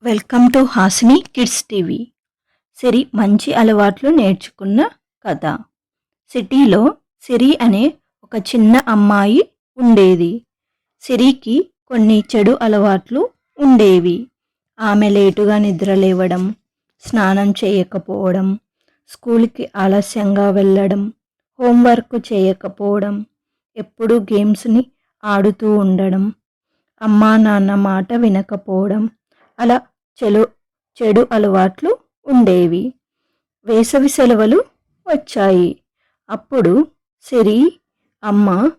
Welcome to Hasini kids TV. Siri మంచి అలవాట్లు నేర్చుకున్న కథ. సిటీలో సిరి అనే ఒక చిన్న అమ్మాయి ఉండేది. సిరికి కొన్ని చెడు అలవాట్లు ఉండేవి. ఆమె లేటుగా నిద్రలేవడం, స్నానం చేయకపోవడం, స్కూల్కి ఆలస్యంగా వెళ్ళడం, హోంవర్క్ చేయకపోవడం, ఎప్పుడూ గేమ్స్ని ఆడుతూ ఉండడం, అమ్మా నాన్న మాట వినకపోవడం, అలా చెడు అలవాట్లు ఉండేవి. వేసవి సెలవులు వచ్చాయి. అప్పుడు సిరి అమ్మ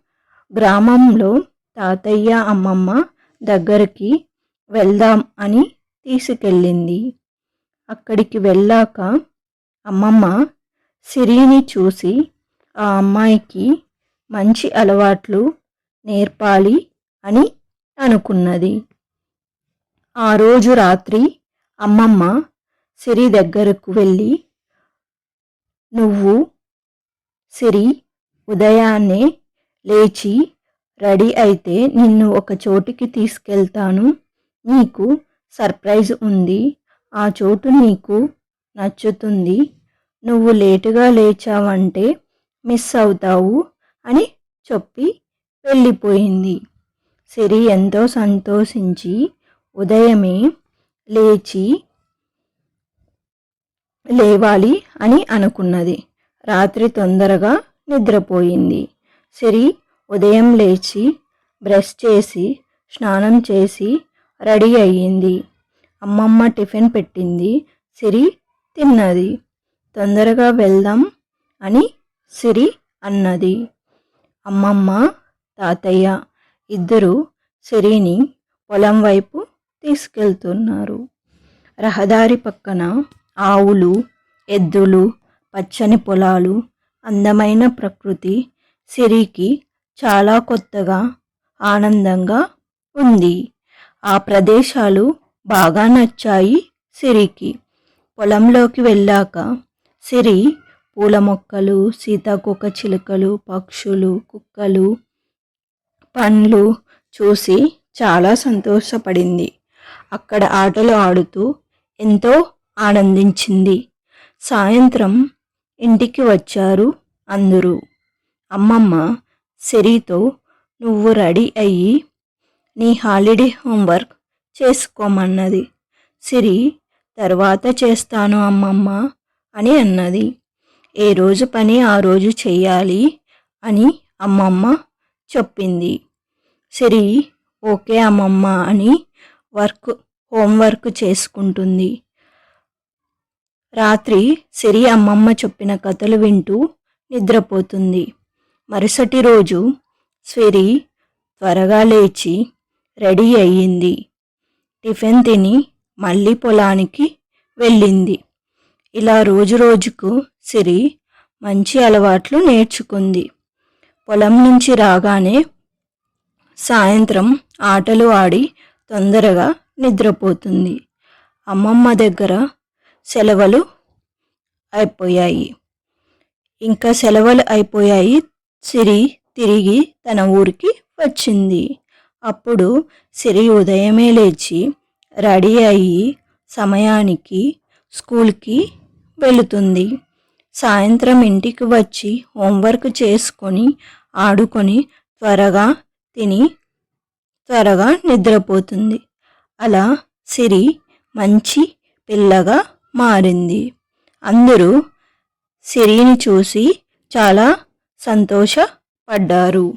గ్రామంలో తాతయ్య అమ్మమ్మ దగ్గరికి వెళ్దాం అని తీసుకెళ్ళింది. అక్కడికి వెళ్ళాక అమ్మమ్మ సిరిని చూసి ఆ అమ్మాయికి మంచి అలవాట్లు నేర్పాలి అని అనుకున్నది. ఆ రోజు రాత్రి అమ్మమ్మ సిరి దగ్గరకు వెళ్ళి, నువ్వు సిరి ఉదయాన్నే లేచి రెడీ అయితే నిన్ను ఒక చోటికి తీసుకెళ్తాను. నీకు సర్ప్రైజ్ ఉంది. ఆ చోటు నీకు నచ్చుతుంది. నువ్వు లేటుగా లేచావంటే మిస్ అవుతావు అని చెప్పి వెళ్ళిపోయింది. సిరి ఎంతో సంతోషించి ఉదయమే లేవాలి అని అనుకున్నది. రాత్రి తొందరగా నిద్రపోయింది. సిరి ఉదయం లేచి బ్రష్ చేసి స్నానం చేసి రెడీ అయ్యింది. అమ్మమ్మ టిఫిన్ పెట్టింది. సిరి తిన్నది. తొందరగా వెళ్దాం అని సిరి అన్నది. అమ్మమ్మ తాతయ్య ఇద్దరు సిరిని పొలం వైపు తీసుకెళ్తున్నారు. రహదారి పక్కన ఆవులు, ఎద్దులు, పచ్చని పొలాలు, అందమైన ప్రకృతి సిరికి చాలా కొత్తగా ఆనందంగా ఉంది. ఆ ప్రదేశాలు బాగా నచ్చాయి సిరికి. పొలంలోకి వెళ్ళాక సిరి పూల మొక్కలు, సీతాకోక చిలుకలు, పక్షులు, కుక్కలు, పండ్లు చూసి చాలా సంతోషపడింది. అక్కడ ఆటలు ఆడుతూ ఎంతో ఆనందించింది. సాయంత్రం ఇంటికి వచ్చారు అందరూ. అమ్మమ్మ సిరితో, నువ్వు రెడీ అయ్యి నీ హాలిడే హోంవర్క్ చేసుకోమన్నది. సిరి తర్వాత చేస్తాను అమ్మమ్మ అని అన్నది. ఏ రోజు పని ఆ రోజు చెయ్యాలి అని అమ్మమ్మ చెప్పింది. సిరి ఓకే అమ్మమ్మ అని హోంవర్క్ చేసుకుంటుంది. రాత్రి సిరి అమ్మమ్మ చెప్పిన కథలు వింటూ నిద్రపోతుంది. మరుసటి రోజు సిరి త్వరగా లేచి రెడీ అయ్యింది. టిఫిన్ తిని మళ్ళీ పొలానికి వెళ్ళింది. ఇలా రోజు రోజుకు సిరి మంచి అలవాట్లు నేర్చుకుంది. పొలం నుంచి రాగానే సాయంత్రం ఆటలు ఆడి తొందరగా నిద్రపోతుంది. అమ్మమ్మ దగ్గర సెలవులు అయిపోయాయి. సిరి తిరిగి తన ఊరికి వచ్చింది. అప్పుడు సిరి ఉదయమే లేచి రెడీ అయ్యి సమయానికి స్కూల్కి వెళుతుంది. సాయంత్రం ఇంటికి వచ్చి హోంవర్క్ చేసుకొని ఆడుకొని త్వరగా తిని త్వరగా నిద్రపోతుంది. అలా సిరి మంచి పిల్లగా మారింది. అందరూ సిరిని చూసి చాలా సంతోషపడ్డారు.